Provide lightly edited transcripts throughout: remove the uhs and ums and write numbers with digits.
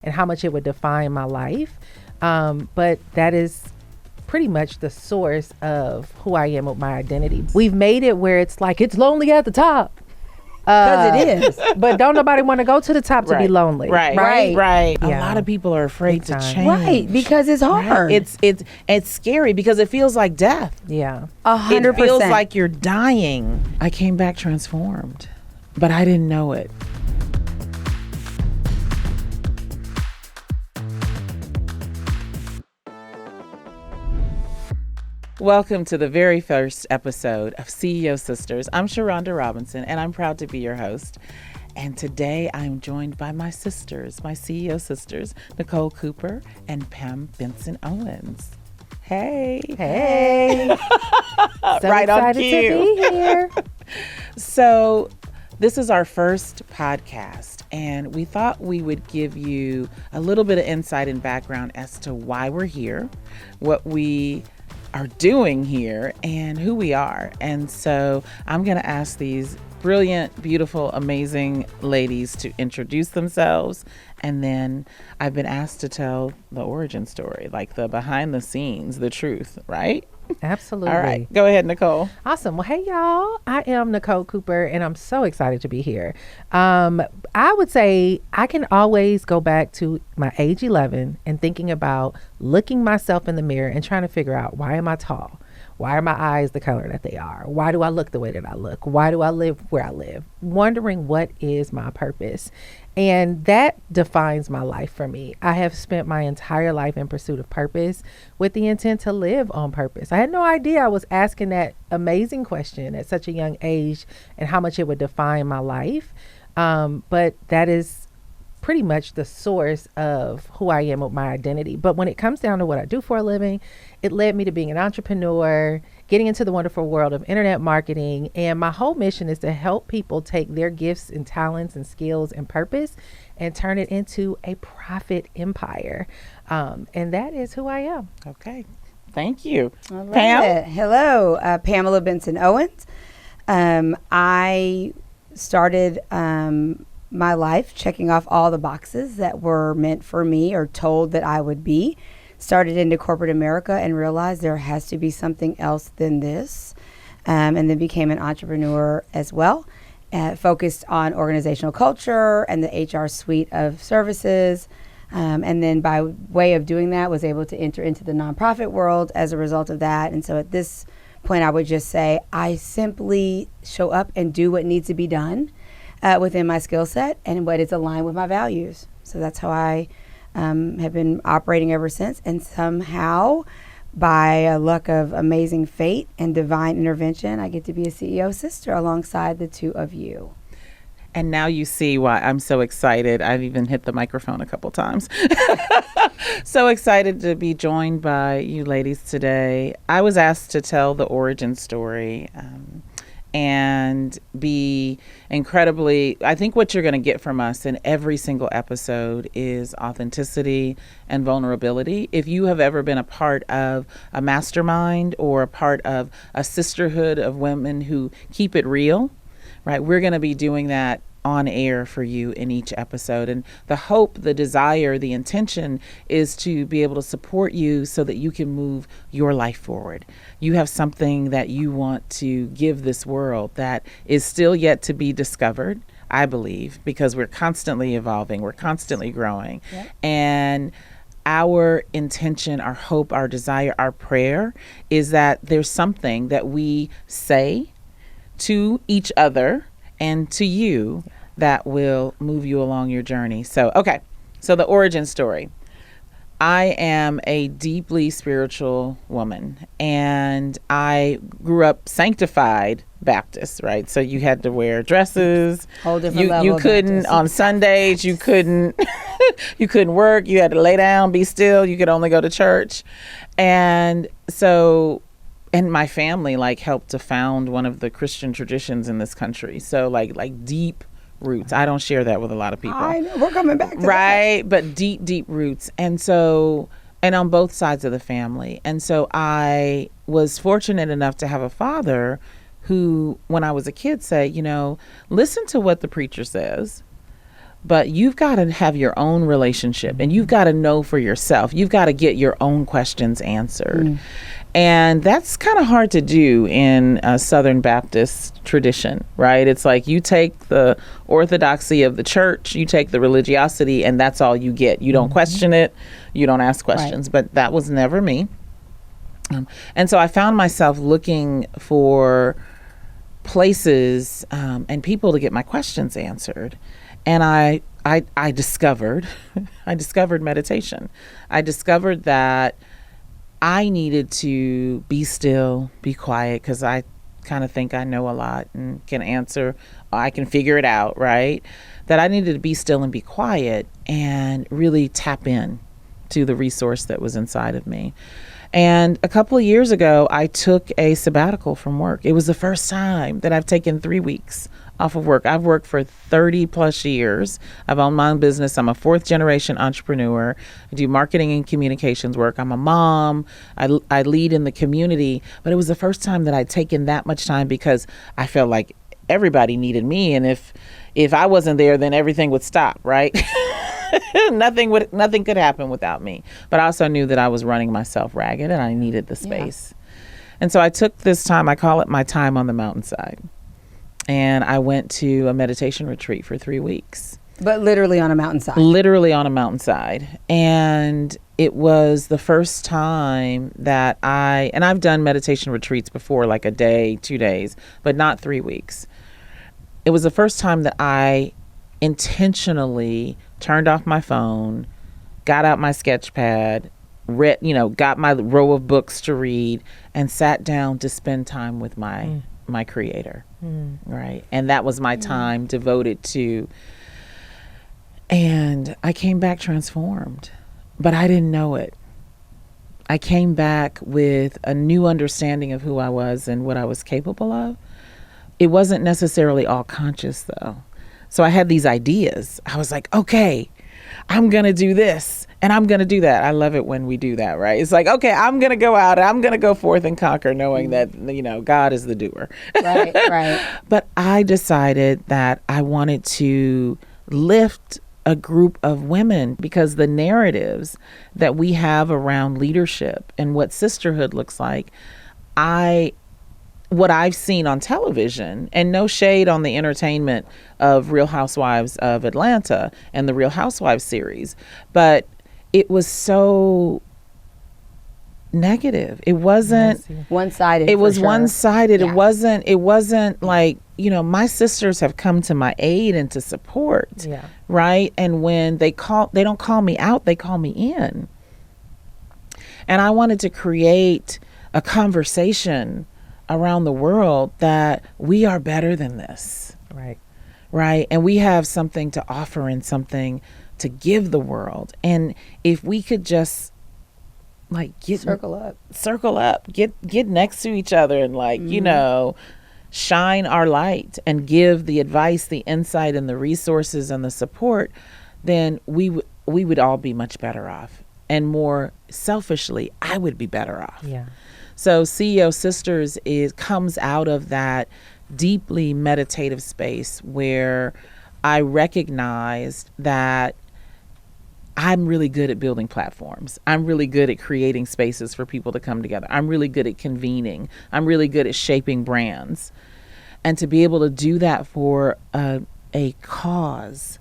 and how much it would define my life. But that is pretty much the source of who I am with my identity. We've made it where it's like, it's lonely at the top. Because it is. But don't nobody want to go to the top to be lonely. Right. A Yeah. lot of people are afraid to change. Right, because it's hard. It's scary because it feels like death. Yeah. 100%. It feels like you're dying. I came back transformed, but I didn't know it. Welcome to the very first episode of CEO Sisters. I'm Sharonda Robinson, and I'm proud to be your host. And today I'm joined by my sisters, my CEO sisters, Nicole Cooper and Pam Benson Owens. Hey. Hey. So Right on excited cue. to be here. So this is our first podcast, and we thought we would give you a little bit of insight and background as to why we're here, what we are doing here, and who we are. And so I'm going to ask these brilliant, beautiful, amazing ladies to introduce themselves. And then I've been asked to tell the origin story, like the behind the scenes, the truth, right? Absolutely. All right. Go ahead, Nicole. Awesome. Well, hey, y'all. I am Nicole Cooper, and I'm so excited to be here. I would say I can always go back to my age 11 and thinking about looking myself in the mirror and trying to figure out, why am I tall? Why are my eyes the color that they are? Why do I look the way that I look? Why do I live where I live? Wondering what is my purpose. And that defines my life for me. I have spent my entire life in pursuit of purpose with the intent to live on purpose. I had no idea I was asking that amazing question at such a young age and how much it would define my life. But that is pretty much the source of who I am with my identity. But when it comes down to what I do for a living, it led me to being an entrepreneur, getting into the wonderful world of internet marketing. And my whole mission is to help people take their gifts and talents and skills and purpose and turn it into a profit empire. And that is who I am. Okay. Thank you. I love Pam? it. Hello, Pamela Benson Owens. I started my life checking off all the boxes that were meant for me or told that I would be. Started into corporate America and realized there has to be something else than this. And then became an entrepreneur as well. Focused on organizational culture and the HR suite of services. And then by way of doing that, was able to enter into the nonprofit world as a result of that. And so at this point, I would just say I simply show up and do what needs to be done within my skill set and what is aligned with my values. So that's how I have been operating ever since. And somehow, by a luck of amazing fate and divine intervention, I get to be a CEO sister alongside the two of you. And now you see why I'm so excited. I've even hit the microphone a couple times. So excited to be joined by you ladies today. I was asked to tell the origin story and be incredibly, I think what you're going to get from us in every single episode is authenticity and vulnerability. If you have ever been a part of a mastermind or a part of a sisterhood of women who keep it real, right, we're going to be doing that on air for you in each episode. And the hope, the desire, the intention is to be able to support you so that you can move your life forward. You have something that you want to give this world that is still yet to be discovered, I believe, because we're constantly evolving, we're constantly growing. Yep. And our intention, our hope, our desire, our prayer is that there's something that we say to each other and to you that will move you along your journey. So, okay. So the origin story. I am a deeply spiritual woman, and I grew up sanctified Baptist, right? So you had to wear dresses. Whole different level You of couldn't, Baptist. on Sundays, you couldn't work. You had to lay down, be still. You could only go to church. And so, and my family helped to found one of the Christian traditions in this country. So like deep roots. I don't share that with a lot of people. I know. We're coming back to right, but deep roots. And so, and on both sides of the family. And so I was fortunate enough to have a father who, when I was a kid, said, listen to what the preacher says, but you've got to have your own relationship, and you've got to know for yourself. You've got to get your own questions answered. And that's kind of hard to do in a Southern Baptist tradition, right? It's like you take the orthodoxy of the church, you take the religiosity, and that's all you get. You don't question it, you don't ask questions. Right. But that was never me. And so I found myself looking for places and people to get my questions answered. And I discovered meditation. I discovered that I needed to be still, be quiet, because I kind of think I know a lot and can answer. I can figure it out, right? That I needed to be still and be quiet and really tap in to the resource that was inside of me. And a couple of years ago, I took a sabbatical from work. It was the first time that I've taken 3 weeks off of work. I've worked for 30 plus years. I've owned my own business. I'm a 4th generation entrepreneur. I do marketing and communications work. I'm a mom. I lead in the community. But it was the first time that I'd taken that much time because I felt like everybody needed me. And if I wasn't there, then everything would stop, right? Nothing could happen without me. But I also knew that I was running myself ragged and I needed the space. Yeah. And so I took this time, I call it my time on the mountainside. And I went to a meditation retreat for 3 weeks. But literally on a mountainside. Literally on a mountainside. And it was the first time that I've done meditation retreats before, like a day, 2 days, but not 3 weeks. It was the first time that I intentionally turned off my phone, got out my sketch pad, read, got my row of books to read, and sat down to spend time with my creator. Right. And that was my time devoted to, and I came back transformed, but I didn't know it. I came back with a new understanding of who I was and what I was capable of. It wasn't necessarily all conscious though. So I had these ideas. I was like, okay, I'm going to do this and I'm going to do that. I love it when we do that, right? It's like, okay, I'm going to go out and I'm going to go forth and conquer, knowing that, God is the doer. Right, right. But I decided that I wanted to lift a group of women because the narratives that we have around leadership and what sisterhood looks like, what I've seen on television, and no shade on the entertainment of Real Housewives of Atlanta and the Real Housewives series, but it was so negative. It wasn't one-sided. It was sure. one-sided. Yeah. It wasn't like, my sisters have come to my aid and to support. Yeah. Right. And when they don't call me out, they call me in. And I wanted to create a conversation around the world that we are better than this. Right. Right. And we have something to offer and something to give the world. And if we could just circle up, get next to each other and shine our light and give the advice, the insight and the resources and the support, then we would all be much better off. And more selfishly, I would be better off. Yeah. So CEO Sisters comes out of that deeply meditative space where I recognized that I'm really good at building platforms. I'm really good at creating spaces for people to come together. I'm really good at convening. I'm really good at shaping brands. And to be able to do that for a cause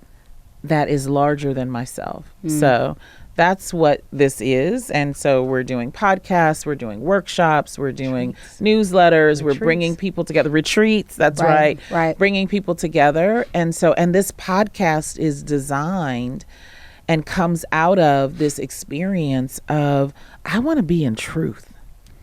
that is larger than myself. So that's what this is. And so we're doing podcasts, we're doing workshops, we're doing newsletters, we're bringing people together, retreats, that's right. Bringing people together. And this podcast is designed and comes out of this experience of, I want to be in truth.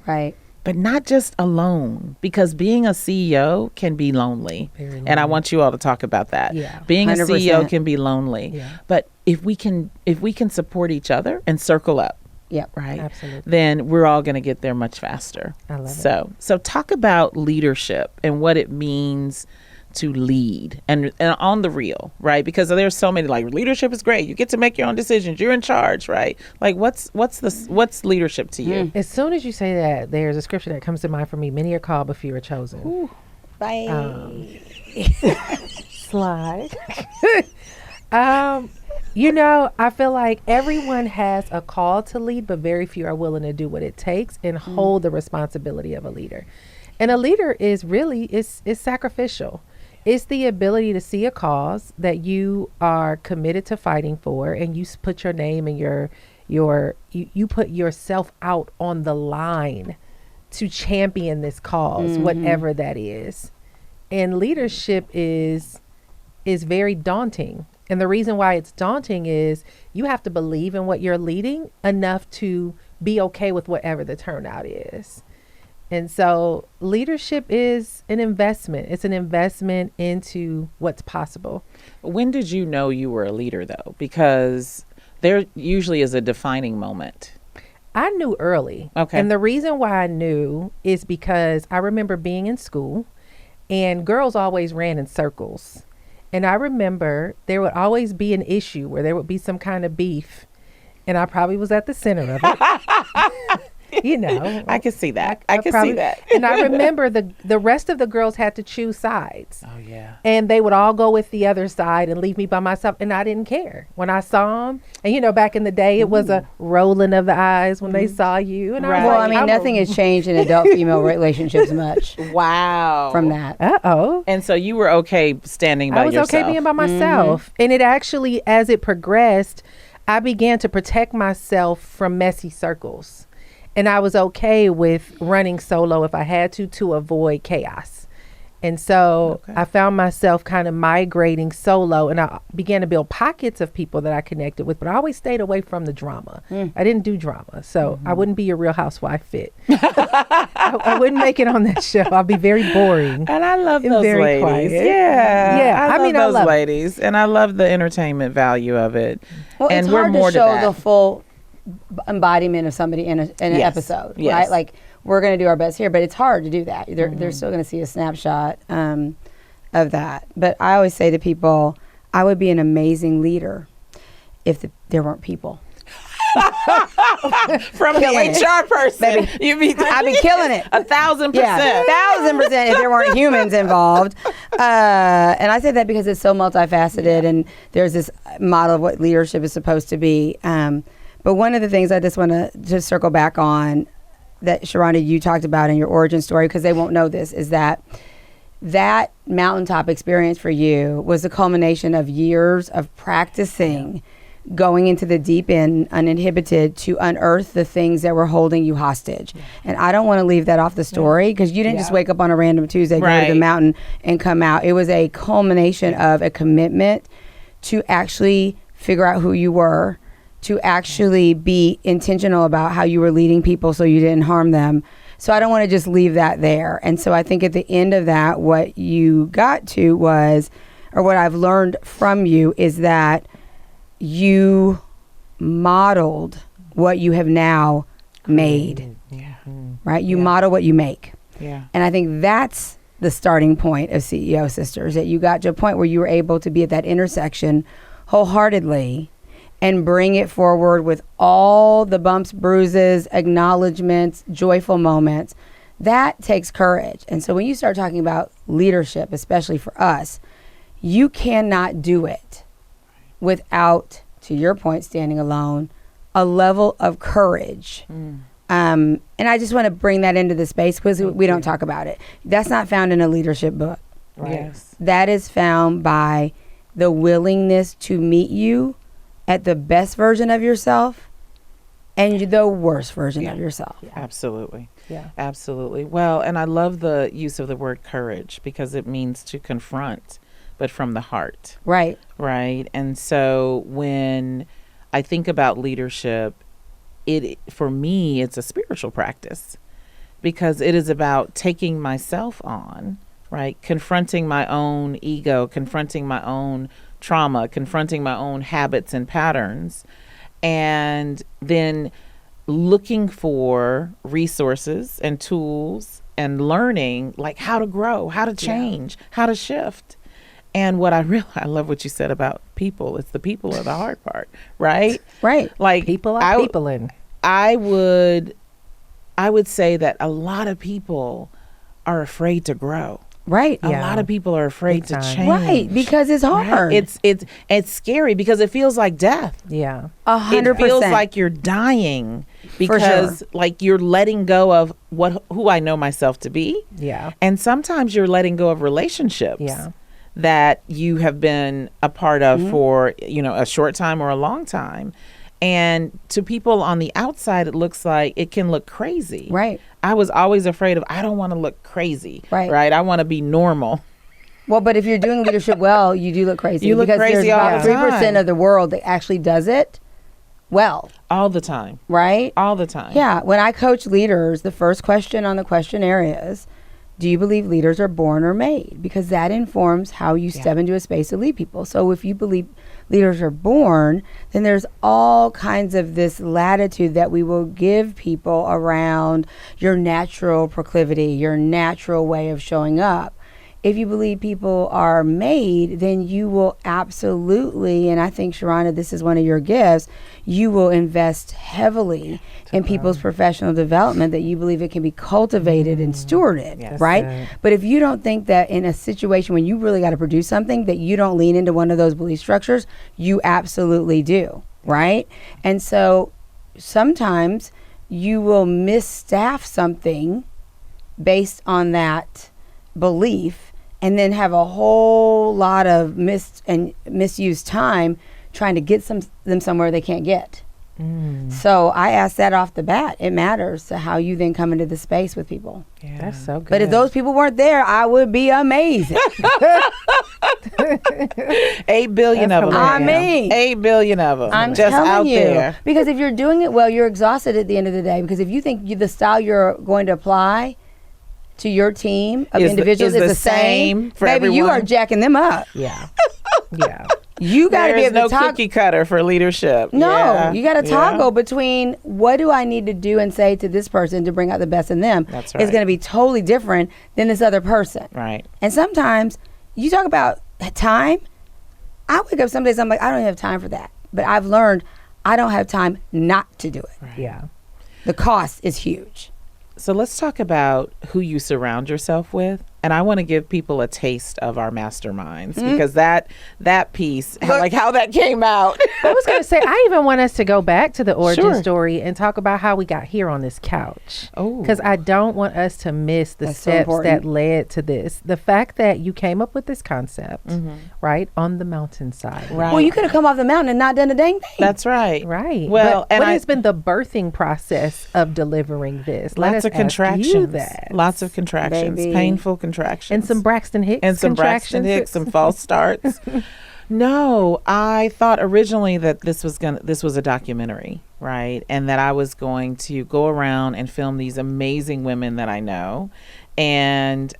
Right. But not just alone, because being a CEO can be lonely. And I want you all to talk about that. Yeah. Being 100%. a CEO can be lonely. Yeah. But if we can support each other and circle up, Yep. right? Absolutely. Then we're all going to get there much faster. I love it. So talk about leadership and what it means to lead and on the real, right? Because there's so many, leadership is great. You get to make your own decisions. You're in charge, right? What's leadership to you? As soon as you say that, there's a scripture that comes to mind for me. Many are called, but few are chosen. Ooh. Bye. Slide. Um, you know, I feel like everyone has a call to lead, but very few are willing to do what it takes and hold the responsibility of a leader. And a leader is really is sacrificial. It's the ability to see a cause that you are committed to fighting for, and you put your name and you put yourself out on the line to champion this cause, whatever that is. And leadership is very daunting. And the reason why it's daunting is you have to believe in what you're leading enough to be okay with whatever the turnout is. And so leadership is an investment. It's an investment into what's possible. When did you know you were a leader, though? Because there usually is a defining moment. I knew early. Okay. And the reason why I knew is because I remember being in school and girls always ran in circles. And I remember there would always be an issue where there would be some kind of beef. And I probably was at the center of it. You know, I can see that. I can probably see that. And I remember the rest of the girls had to choose sides. Oh, yeah. And they would all go with the other side and leave me by myself. And I didn't care when I saw them. And, you know, back in the day, it was a rolling of the eyes when they saw you. And Right. I was Well, like, I mean, nothing has changed in adult-female relationships much Wow. from that. Uh-oh. And so you were okay standing by I was yourself. okay being by myself. And it actually, as it progressed, I began to protect myself from messy circles. And I was okay with running solo if I had to avoid chaos. And so I found myself kind of migrating solo, and I began to build pockets of people that I connected with, but I always stayed away from the drama. I didn't do drama. So I wouldn't be your Real Housewife fit. I wouldn't make it on that show. I'll be very boring. And I love and those very ladies. quiet. Yeah. Yeah, I I mean, I love those love it. ladies. And I love the entertainment value of it. Well, and it's we're hard more to show that. the full embodiment of somebody in an Yes. episode, Yes. right? Like, we're going to do our best here, but it's hard to do that. They're still going to see a snapshot of that. But I always say to people, I would be an amazing leader if there weren't people. From the Killing it. HR person, I'd be killing it. 1,000%. Yeah, 1,000% if there weren't humans involved. And I say that because it's so multifaceted, and there's this model of what leadership is supposed to be. But one of the things I just want to just circle back on that, Sharonda, you talked about in your origin story, because they won't know this, is that mountaintop experience for you was the culmination of years of practicing going into the deep end uninhibited to unearth the things that were holding you hostage. And I don't want to leave that off the story, because you didn't just wake up on a random Tuesday, go to the Right. mountain and come out. It was a culmination of a commitment to actually figure out who you were, to actually be intentional about how you were leading people so you didn't harm them. So I don't want to just leave that there. And so I think at the end of that, what you got to was, or what I've learned from you, is that you modeled what you have now made, Yeah. right? You model what you make. Yeah. And I think that's the starting point of CEO Sisters, that you got to a point where you were able to be at that intersection wholeheartedly and bring it forward with all the bumps, bruises, acknowledgments, joyful moments. That takes courage. And so when you start talking about leadership, especially for us, you cannot do it without, to your point, standing alone, a level of courage. And I just want to bring that into the space, because we don't talk about it. That's not found in a leadership book. Right. Yes. That is found by the willingness to meet you at the best version of yourself and the worst version of yourself. Absolutely. Yeah. Absolutely. Well, and I love the use of the word courage, because it means to confront, but from the heart. Right. Right. And so when I think about leadership, for me, it's a spiritual practice, because it is about taking myself on, right? Confronting my own ego, confronting my own trauma, confronting my own habits and patterns, and then looking for resources and tools and learning, like how to grow, how to change, how to shift. And what I love what you said about people. It's the people are the hard part, right? Right. Like People are peopling. I would say that a lot of people are afraid to grow. Right. A lot of people are afraid Big to time. change. Right. Because it's hard. It's scary because it feels like death. Yeah. 100%. It feels like you're dying because sure. like you're letting go of who I know myself to be. Yeah. And sometimes you're letting go of relationships Yeah. that you have been a part of for, a short time or a long time. And to people on the outside, it looks like it can look crazy. Right. I was always afraid of, I don't want to look crazy. Right. I want to be normal. Well, but if you're doing leadership well, you do look crazy. You look because crazy there's all about the 3% time. of the world that actually does it well. All the time. Right? All the time. Yeah. When I coach leaders, the first question on the questionnaire is, do you believe leaders are born or made? Because that informs how you step into a space to lead people. So if you believe leaders are born, then there's all kinds of this latitude that we will give people around your natural proclivity, your natural way of showing up. If you believe people are made, then you will absolutely, and I think, Sharona, this is one of your gifts, you will invest heavily in people's professional development, that you believe it can be cultivated and stewarded, Yes. right? Right. But if you don't think that in a situation when you really got to produce something, that you don't lean into one of those belief structures, you absolutely do, right? And so sometimes you will misstaff something based on that belief, and then have a whole lot of misused time trying to get them somewhere they can't get. So I asked that off the bat. It matters to how you then come into the space with people. Yeah. That's so good. But if those people weren't there, I would be amazing. 8 billion That's of them. I mean, 8 billion of them. I'm just telling out you. there. Because if you're doing it well, you're exhausted at the end of the day. Because if you think the style you're going to apply to your team of individuals is the same, for baby, you everyone. are jacking them up. Yeah. Yeah. You got to be There's able no to talk. cookie cutter for leadership. No, Yeah. you got to Yeah. toggle between what do I need to do and say to this person to bring out the best in them. That's It's right. going to be totally different than this other person. Right. And sometimes you talk about time. I wake up some days, I'm like, I don't have time for that. But I've learned I don't have time not to do it. Yeah. The cost is huge. So let's talk about who you surround yourself with. And I want to give people a taste of our masterminds because that piece, like how that came out. I was going to say, I even want us to go back to the origin Sure. story and talk about how we got here on this couch. Oh. Because I don't want us to miss the That's so steps important. that led to this. The fact that you came up with this concept, right, on the mountainside. Right. Well, you could have come off the mountain and not done a dang thing. That's right. Right. Well, but and what I- has been the birthing process of delivering this? Let Lots us of ask you contractions. that. Lots of contractions. Baby. Painful contractions. And some Braxton Hicks and some Braxton contractions. Hicks, some false starts. No, I thought originally that this was a documentary, right? And that I was going to go around and film these amazing women that I know and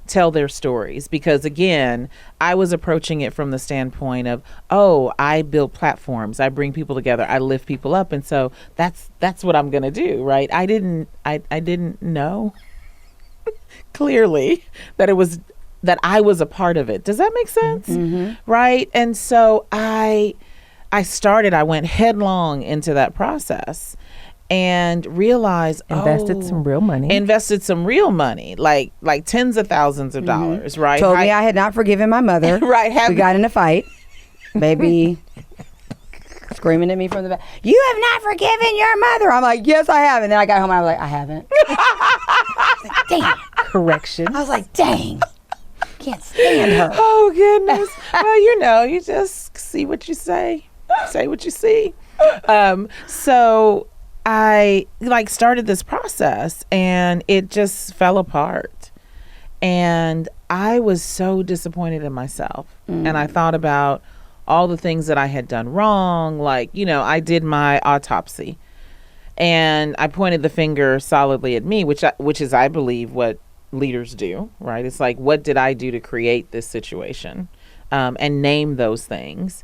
tell their stories. Because again, I was approaching it from the standpoint of, oh, I build platforms, I bring people together, I lift people up, and so that's what I'm gonna do, right? I didn't know clearly that I was a part of it. Does that make sense? Right? And so I went headlong into that process and realized Invested some real money. like tens of thousands of dollars, right? Told me I had not forgiven my mother. Right, We got in a fight. Baby screaming at me from the back. You have not forgiven your mother. I'm like, yes, I have. And then I got home and I was like, I haven't. I was like, damn. Correction. I was like, dang. Can't stand her. Oh goodness. Well, you just see what you say what you see. So I started this process and it just fell apart. And I was so disappointed in myself. And I thought about all the things that I had done wrong. I did my autopsy and I pointed the finger solidly at me, which is, I believe, what leaders do, right? It's like, what did I do to create this situation? And name those things.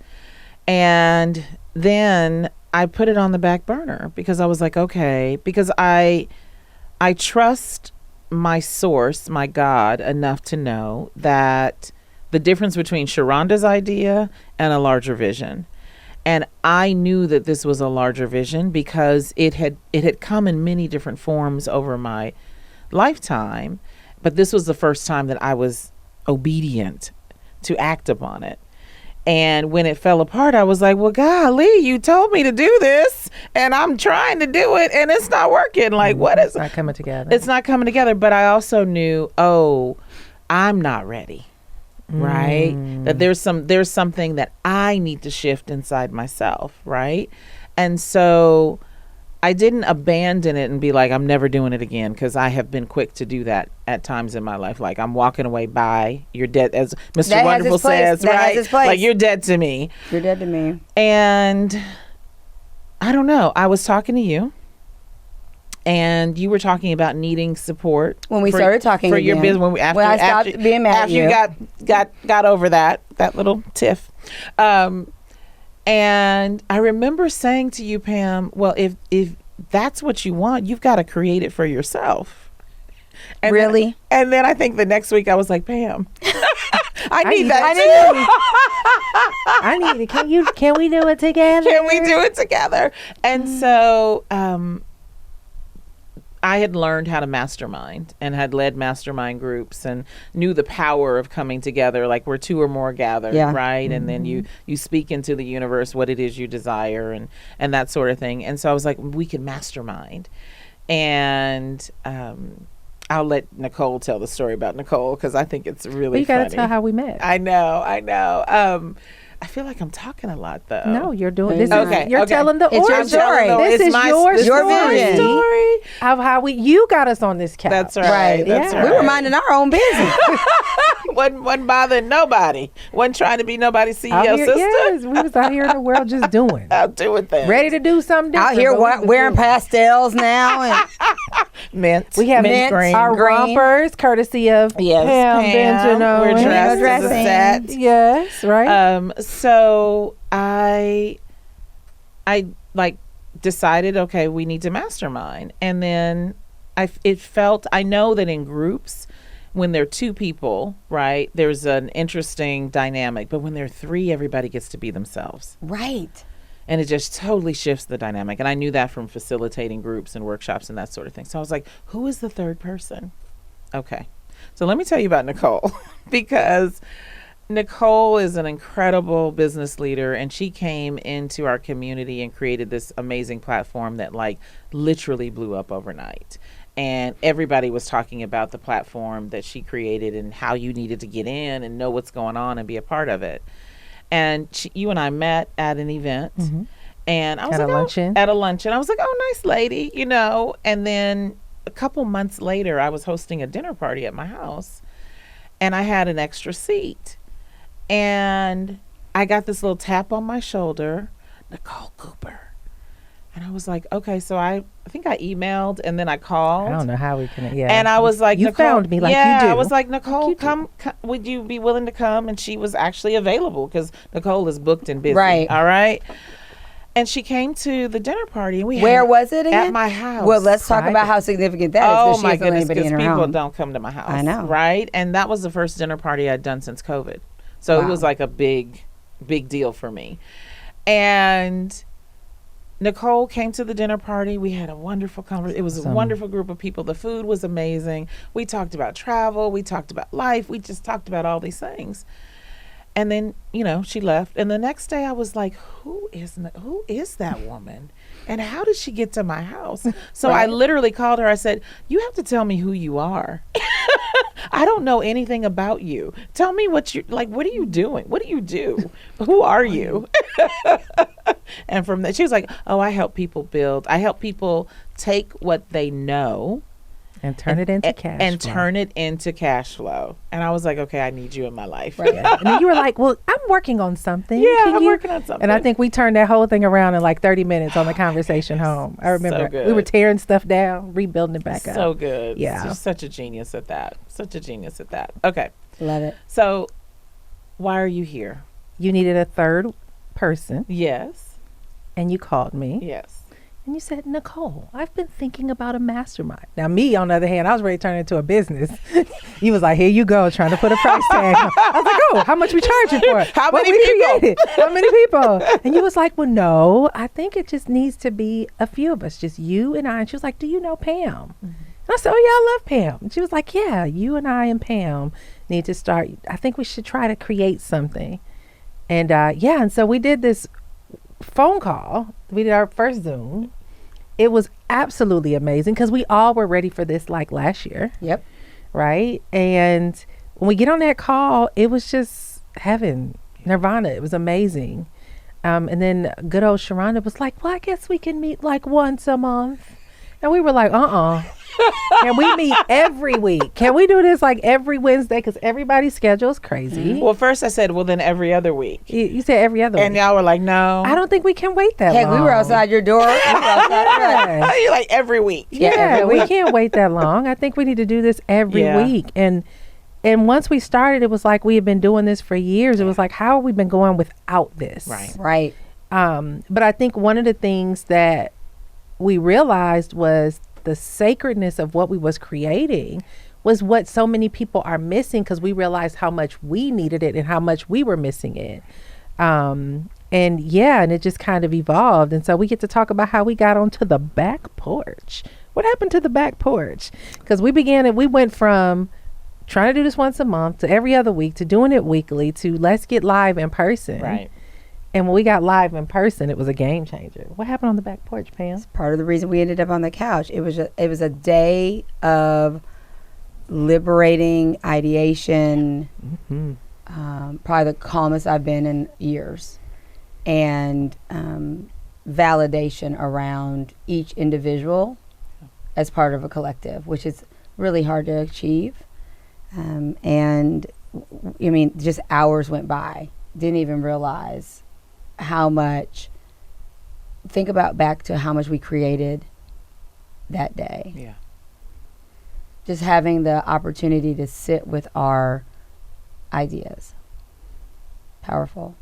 And then I put it on the back burner because I was like, okay, because I trust my source, my God, enough to know that the difference between Sharonda's idea and a larger vision. And I knew that this was a larger vision because it had come in many different forms over my lifetime. but this was the first time that I was obedient to act upon it. And when it fell apart, I was like, well, golly, you told me to do this and I'm trying to do it and it's not working. Like, what is It's not coming together. It's not coming together. But I also knew, oh, I'm not ready. Right? That there's something that I need to shift inside myself. Right? And so I didn't abandon it and be like, I'm never doing it again, because I have been quick to do that at times in my life. Like, I'm walking away, bye, you're dead, as Mr. That Wonderful says, that right? has its place. Like, you're dead to me. You're dead to me. And I don't know. I was talking to you, and you were talking about needing support When we started talking for again. your business. When I stopped being mad at after you got over that little tiff. And I remember saying to you, Pam, well, if that's what you want, you've got to create it for yourself. And Really? Then I think the next week I was like, Pam, I need that too. I need it. Can we do it together? Can we do it together? And so I had learned how to mastermind and had led mastermind groups and knew the power of coming together, like where two or more gathered, right? And then you speak into the universe what it is you desire and that sort of thing. And so I was like, we could mastermind. And I'll let Nicole tell the story about Nicole, because I think it's really Well, you got to funny. tell how we met. I know. I feel like I'm talking a lot, though. No, you're doing this. Okay, You're okay. telling the It's your origin. story. This is your vision. story of how you got us on this couch. That's right. That's Yeah. right. We were minding our own business. wasn't bothering nobody. Wasn't trying to be nobody's CEO Out here, sister. yes, we was out here in the world just doing. Out doing things. Ready to do something different. Out here but we was wearing doing- pastels now. And Mint. We have Mint, our green. rompers, courtesy of Yes, Pam Benjamin. We're dressed as a dressing. set. Yes, right. So I like decided, okay, we need to mastermind. And then I know that in groups, when there are two people, right, there's an interesting dynamic. But when there are three, everybody gets to be themselves. right. And it just totally shifts the dynamic. And I knew that from facilitating groups and workshops and that sort of thing. So I was like, who is the third person? Okay. So let me tell you about Nicole, because Nicole is an incredible business leader, and she came into our community and created this amazing platform that like literally blew up overnight. And everybody was talking about the platform that she created and how you needed to get in and know what's going on and be a part of it. And you and I met at an event, and I was At a like, luncheon? at a luncheon. I was like, oh, nice lady, you know. And then a couple months later, I was hosting a dinner party at my house, and I had an extra seat. And I got this little tap on my shoulder, Nicole Cooper. And I was like, okay, so I think I emailed and then I called. I don't know how we can. Yeah. And I was like, you Nicole, found me like yeah, you do. I was like, Nicole, you do. come, would you be willing to come? And she was actually available, because Nicole is booked and busy. Right. All right. And she came to the dinner party, and we Where had was it again? At my house. Well, let's talk Private. about how significant that is. Oh 'cause she my doesn't let goodness, anybody because in her people home. don't come to my house. I know. Right? And that was the first dinner party I'd done since COVID. So it Wow. was like a big deal for me. And Nicole came to the dinner party. We had a wonderful conversation. It was a wonderful group of people. The food was amazing. We talked about travel. We talked about life. We just talked about all these things. And then, you know, she left. And the next day I was like, who is that woman? And how did she get to my house? So I literally called her. I said, you have to tell me who you are. I don't know anything about you. Tell me what are you doing? What do you do? Who are you? And from that, she was like, oh, I help people take what they know and turn it into cash. and flow. turn it into cash flow. And I was like, okay, I need you in my life. Right. And then you were like, well, I'm working on something. Yeah, Can I'm you-" working on something. And I think we turned that whole thing around in like 30 minutes on the conversation home. I remember good. we were tearing stuff down, rebuilding it back up. So good. Yeah. She's such a genius at that. Okay. Love it. So why are you here? You needed a third person, Yes. and you called me. Yes. And you said, Nicole, I've been thinking about a mastermind. Now, me, on the other hand, I was ready to turn it into a business. You was like, here you go, trying to put a price tag on. I was like, oh, how much we charging for it? How What many we people? created? How many people? And you was like, well, no, I think it just needs to be a few of us, just you and I. And she was like, do you know Pam? I I said, oh, yeah, I love Pam. And she was like, yeah, you and I and Pam need to start. I think we should try to create something. And yeah, and so we did this phone call. We did our first Zoom. It was absolutely amazing because we all were ready for this like last year. Yep. Right. And when we get on that call, it was just heaven, nirvana. It was amazing. And then good old Sharonda was like, well, I guess we can meet like once a month. And we were like, can we meet every week? Can we do this like every Wednesday? Because everybody's schedule is crazy. Well, first I said, well, then every other week. You said every other And week. y'all were like, no. I don't think we can wait that Heck, long. we were outside your door. We were outside. Yeah. You're like, every week. Yeah, every we week. can't wait that long. I think we need to do this every Yeah. week. And once we started, it was like we had been doing this for years. It was like, how have we been going without this? Right. Right. But I think one of the things that we realized was the sacredness of what we was creating was what so many people are missing, because we realized how much we needed it and how much we were missing it. And it just kind of evolved. And so we get to talk about how we got onto the back porch. What happened to the back porch? Because we went from trying to do this once a month to every other week to doing it weekly to let's get live in person. Right. And when we got live in person, it was a game changer. What happened on the back porch, Pam? Part of the reason we ended up on the couch. It was a day of liberating ideation. Mm-hmm. Probably the calmest I've been in years, and validation around each individual as part of a collective, which is really hard to achieve. Just hours went by. Didn't even realize how much. Think about back to how much we created that day. Yeah. Just having the opportunity to sit with our ideas. Powerful.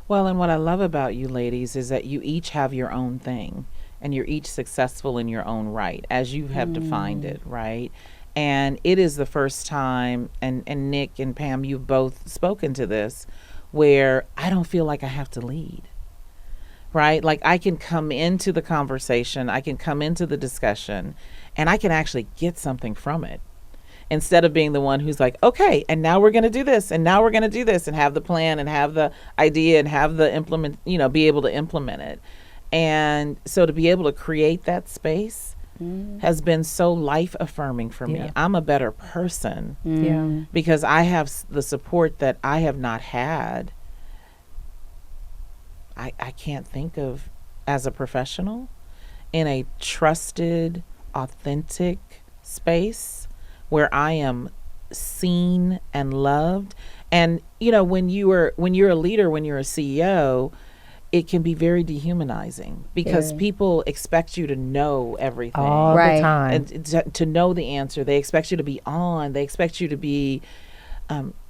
Well, and what I love about you ladies is that you each have your own thing, and you're each successful in your own right, as you have defined it, right? And it is the first time, and Nick and Pam, you've both spoken to this, where I don't feel like I have to lead, right? Like I can come into the conversation, I can come into the discussion, and I can actually get something from it, instead of being the one who's like, okay, and now we're going to do this, and now we're going to do this, and have the plan, and have the idea, and have the be able to implement it. And so to be able to create that space has been so life affirming for me. Yeah. I'm a better person Yeah. because I have the support that I have not had. I can't think of as a professional in a trusted, authentic space where I am seen and loved. And when you're a leader, when you're a CEO, it can be very dehumanizing because people expect you to know everything All Right. the time. and to know the answer. They expect you to be on. They expect you to be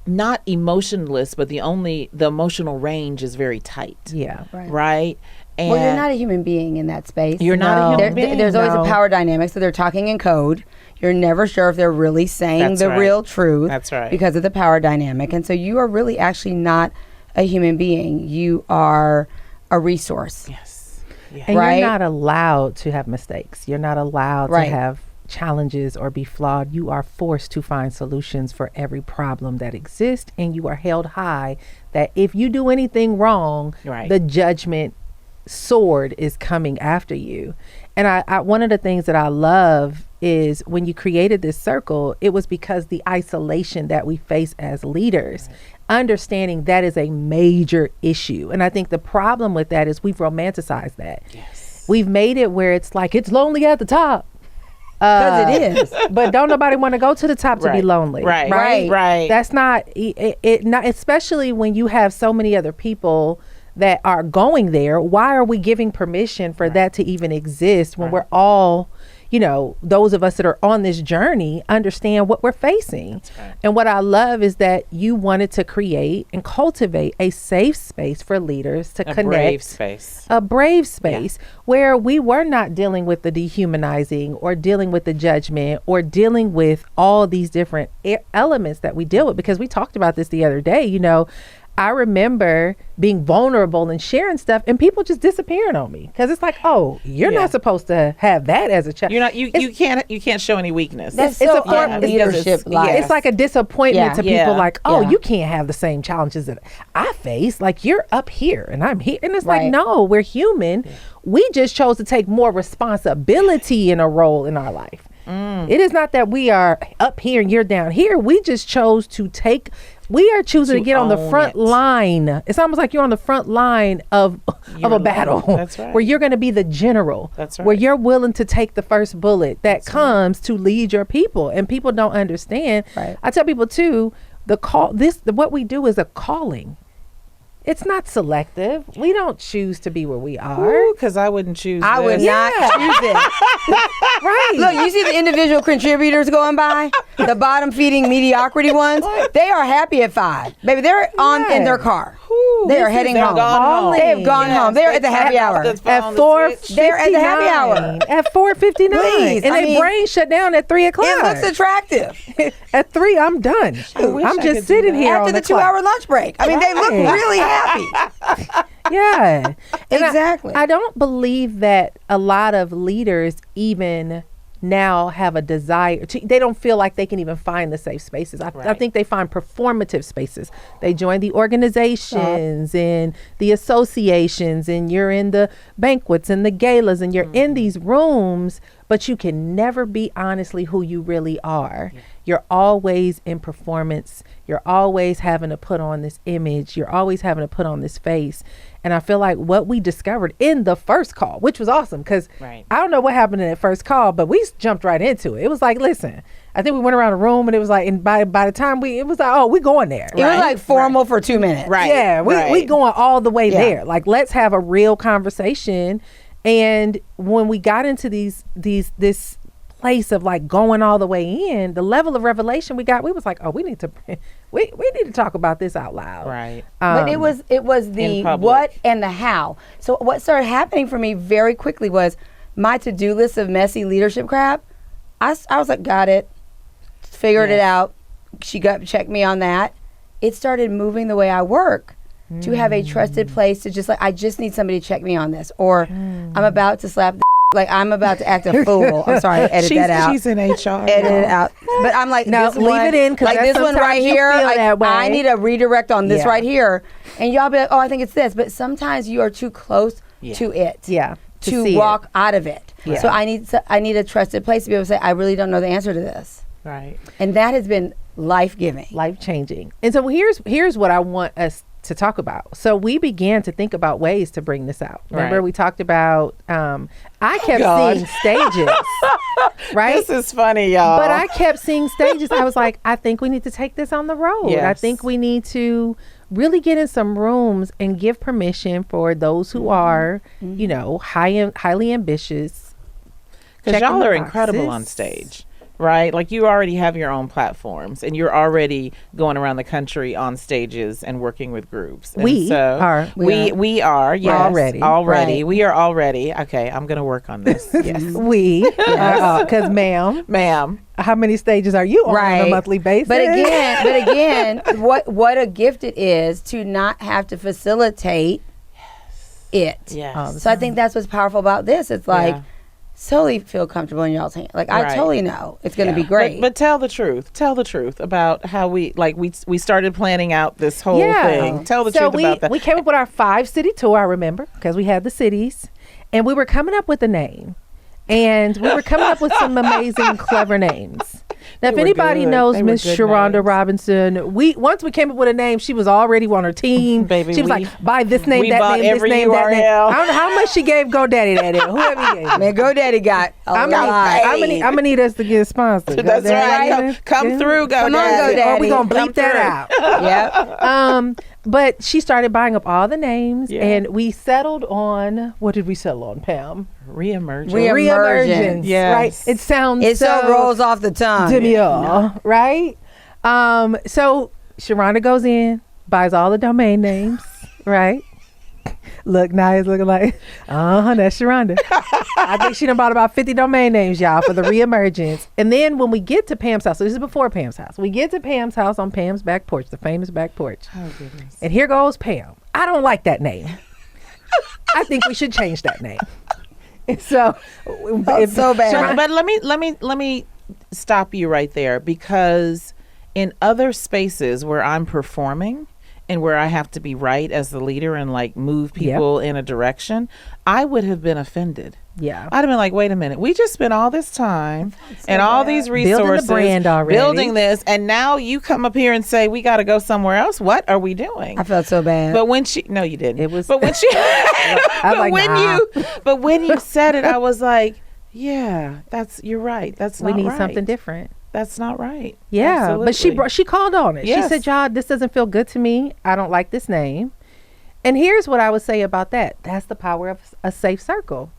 not emotionless, but the emotional range is very tight. Yeah. Right. And Well, you're not a human being in that space. You're not a No. human being. There's always No. a power dynamic, so they're talking in code. You're never sure if they're really saying That's the right. real truth. That's right. Because of the power dynamic. And so you are really actually not a human being. You are a resource. Yes. Yeah. And Right. you're not allowed to have mistakes. You're not allowed Right. to have challenges or be flawed. You are forced to find solutions for every problem that exists, and you are held high that if you do anything wrong, Right. the judgment sword is coming after you. And I one of the things that I love is when you created this circle, it was because the isolation that we face as leaders, understanding that is a major issue. And I think the problem with that is we've romanticized that. Yes. We've made it where it's like it's lonely at the top. Because it is. But don't nobody want to go to the top to be Right. lonely. Right. That's not it not, especially when you have so many other people that are going there. Why are we giving permission for that to even exist when we're all, those of us that are on this journey understand what we're facing? That's right. And what I love is that you wanted to create and cultivate a safe space for leaders to A connect. brave space. A brave space where we were not dealing with the dehumanizing or dealing with the judgment or dealing with all these different elements that we deal with, because we talked about this the other day. I remember being vulnerable and sharing stuff, and people just disappearing on me because it's like, oh, you're not supposed to have that as a child. You're not. You can't show any weakness. That's it's so a form of leadership. It's like a disappointment to people. Like, oh, Yeah. you can't have the same challenges that I face. Like, you're up here and I'm here, and it's like, Right. no, we're human. We just chose to take more responsibility in a role in our life. It is not that we are up here and you're down here. We just chose to take. We are choosing to get on the front line. It's almost like you're on the front line of a battle. That's right. Where you're going to be the general. That's right. Where you're willing to take the first bullet that comes to lead your people, and people don't understand. Right. I tell people too, what we do is a calling. It's not selective. We don't choose to be where we are. Because I wouldn't choose. I would this. not choose it. Right. Look, you see the individual contributors going by, the bottom feeding mediocrity ones. They are happy at 5, baby. They're in their car. They are heading home. They have gone home. They're at the happy hour. At 4:59. They're at the happy hour. At 4:59. Please, And I their mean, brain shut down at 3 o'clock. It looks attractive At 3, I'm done. wish I'm I could just do sitting that. here after on the the 2-hour lunch break. I mean, they look Right. really happy. Yeah. And Exactly. I don't believe that a lot of leaders even now have a desire to, they don't feel like they can even find the safe spaces. I think they find performative spaces. They join the organizations and the associations, and you're in the banquets and the galas, and you're in these rooms, but you can never be honestly who you really are. You're always in performance. You're always having to put on this image. You're always having to put on this face. And I feel like what we discovered in the first call, which was awesome, because I don't know what happened in that first call, but we jumped right into it. It was like, listen, I think we went around the room, and it was like, and by the time it was like, oh, we going there. It was like formal for 2 minutes. Right. Yeah, we going all the way Yeah. there. Like, let's have a real conversation. And when we got into this place of like going all the way in, the level of revelation we got, we was like, oh, we need to talk about this out loud. Right. But it was the in public. what and the how. So what started happening for me very quickly was my to-do list of messy leadership crap. I was like, got it, figured it out. She checked me on that. It started moving the way I work to have a trusted place to just like, I just need somebody to check me on this, or I'm about to slap the like I'm about to act a fool. I'm sorry, edit that out. She's in HR. Edit it out. But I'm like, No, this leave one, it in, 'cause like that's this one right sometimes you here. feel Like, that way. I need a redirect on this Yeah. right here, and y'all be like, oh, I think it's this. But sometimes you are too close to it. Yeah. To see walk it. out of it. Yeah. So I need a trusted place to be able to say, I really don't know the answer to this, Right. and that has been life-giving. Life changing. And so here's what I want us to talk about. So we began to think about ways to bring this out. Remember, Right. we talked about I kept God. seeing stages. Right? This is funny, y'all. But I kept seeing stages. I was like, I think we need to take this on the road. I Yes. think we need to really get in some rooms and give permission for those who are, you know, highly ambitious. Because checking y'all the are incredible boxes. on stage, right? Like, you already have your own platforms, and you're already going around the country on stages and working with groups. And We so are. We are. Yes, Already. Right. We are already. Okay, I'm going to work on this. Yes, Because ma'am, ma'am. how many stages are you on a monthly basis? But again, what a gift it is to not have to facilitate it. Yes. So I think that's what's powerful about this. It's like, Yeah. totally feel comfortable in y'all's hand. Like, I Right. totally know it's going to be great. But tell the truth. Tell the truth about how we started planning out this whole thing. Tell the truth about that. We came up with our 5-city tour, I remember, because we had the cities, and we were coming up with a name. And we were coming up with some amazing, clever names. Now, if They were anybody good. knows They were Miss good Sharonda names. Robinson, once we came up with a name, she was already on her team. Baby, she was like, buy this name, we that bought name, this every name, that name. URL. I don't know how much she gave GoDaddy that is. Whoever he gave. Man, GoDaddy got a I'm lot. gonna need us to get sponsored. That's GoDaddy. right. Come through, GoDaddy. Come on, GoDaddy. Or we gonna Come bleep that through. out. Yep. But she started buying up all the names, Yeah. and we settled on, what did we settle on, Pam? Reemergence. Reemergence. Yes. Right? It sounds It so rolls off the tongue. demure, right? So Sharonda goes in, buys all the domain names, right? Look, Naya's looking like, that's Sharonda. I think she done bought about 50 domain names, y'all, for the reemergence. And then when we get to Pam's house, so this is before Pam's house. We get to Pam's house on Pam's back porch, the famous back porch. Oh, goodness. And here goes Pam. I don't like that name. I think we should change that name. And so, It's so bad. But let me stop you right there, because in other spaces where I'm performing and where I have to be right as the leader and like move people in a direction, I would have been offended. Yeah. I'd have been like, wait a minute, we just spent all this time and all these resources building the brand already, building this, and now you come up here and say we got to go somewhere else. What are we doing? I felt so bad. But when she, no, you didn't. It was, but when she, I but when you said it, I was like, yeah, you're right. That's we not need right. something different. That's not right. Yeah, Absolutely. but she called on it. Yes. She said, y'all, this doesn't feel good to me. I don't like this name. And here's what I would say about that. That's the power of a safe circle.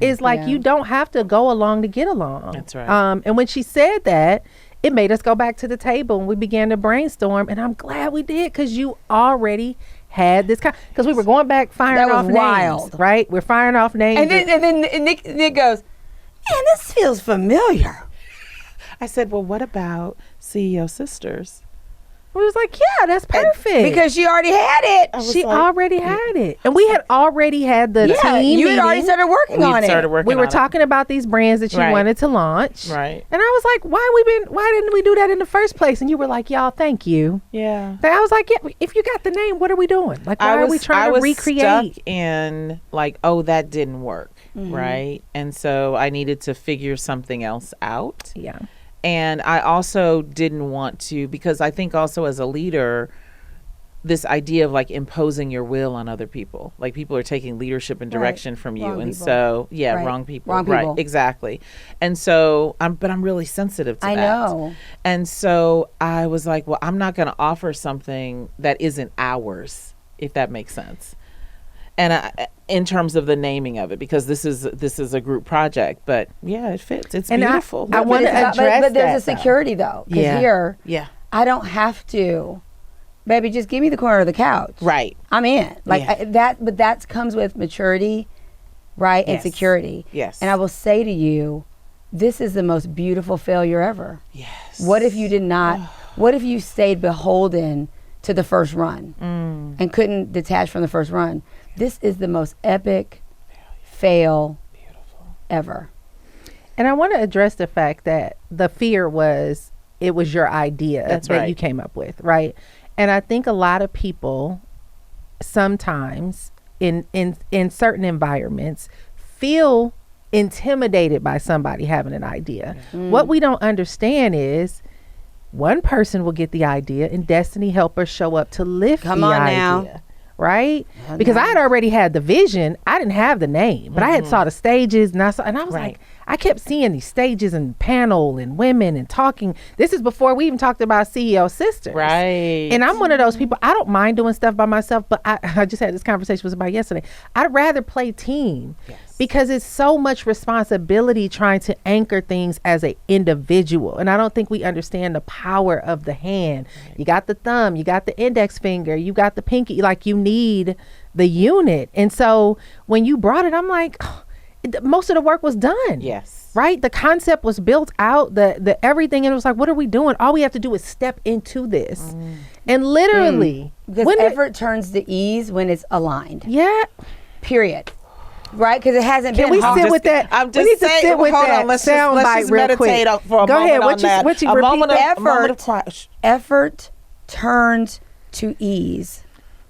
It's like you don't have to go along to get along. That's right. And when she said that, it made us go back to the table and we began to brainstorm. And I'm glad we did, because you already had this because we were going back firing off wild. names, right? We're firing off names. And then Nick goes, man, this feels familiar. I said, well, what about CEO Sisters? we was like, yeah, that's perfect. Because she already had it. She already had it. And we had already had the team you had already meeting. started working on it. We were talking about these brands that you Right. wanted to launch. Right. And I was like, why didn't we do that in the first place? And you were like, y'all, thank you. Yeah. And I was like, yeah, if you got the name, what are we doing? Like, why are we trying to recreate? I was stuck in like, oh, that didn't work. Right. And so I needed to figure something else out. Yeah. And I also didn't want to, because I think also as a leader, this idea of like imposing your will on other people, like people are taking leadership and direction from you. Wrong And people. so, Right. wrong people. Wrong people. Right, exactly. And so, I'm really sensitive to I that. know. And so I was like, well, I'm not going to offer something that isn't ours, if that makes sense. And in terms of the naming of it, because this is a group project, but yeah, it fits. It's And beautiful. I want to address but there's a that, though. security though. Because Yeah. here, yeah, I don't have to. Baby, just give me the corner of the couch. right. I'm in. Like Yeah. but that comes with maturity, right? And Yes. security. Yes. And I will say to you, this is the most beautiful failure ever. Yes. What if you did not, what if you stayed beholden to the first run and couldn't detach from the first run? This is the most epic fail ever. And I want to address the fact that the fear was, it was your idea That's that right. you came up with, right? And I think a lot of people sometimes in certain environments feel intimidated by somebody having an idea. What we don't understand is one person will get the idea and destiny helpers show up to lift Come the on idea. now. Right? Because I had already had the vision. I didn't have the name, but I had saw the stages and I was Right. like, I kept seeing these stages and panel and women and talking. This is before we even talked about CEO Sisters. Right. And I'm one of those people, I don't mind doing stuff by myself, but I just had this conversation with somebody yesterday. I'd rather play team because it's so much responsibility trying to anchor things as an individual. And I don't think we understand the power of the hand. You got the thumb, you got the index finger, you got the pinky, like you need the unit. And so when you brought it, I'm like, most of the work was done. Yes. Right? The concept was built out, the everything. And it was like, what are we doing? All we have to do is step into this. And literally, Because effort turns to ease when it's aligned. yeah. Period. Right? Because it hasn't Can been we hard. sit with that? I'm We just need to saying. sit with hold that on. Let's sound bite just real meditate quick. for a Go moment ahead. on that. What you a repeat moment that? of, moment of quiet. Effort turns to ease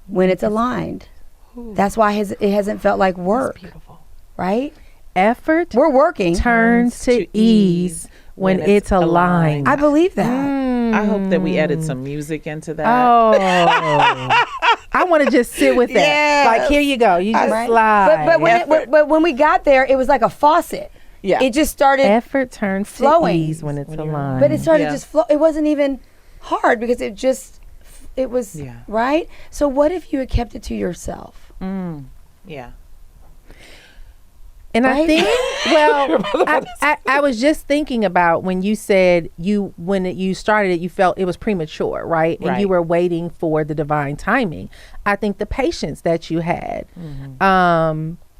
when it's aligned. That's why it hasn't felt like work. Beautiful. Right? Effort We're working. turns to ease when it's aligned. I believe that. I hope that we added some music into that. Oh, I want to just sit with that. Yes. Like, here you go. You just Right? slide. But when we got there, it was like a faucet. Yeah. It just started, Effort turns flowing. to ease when it's aligned. but it started Yeah. just flow. It wasn't even hard because it was, Yeah. right? So what if you had kept it to yourself? Yeah. And I Right? think, well, I was just thinking about when you said when you started it, you felt it was premature, right? And you Right. were waiting for the divine timing. I think the patience that you had,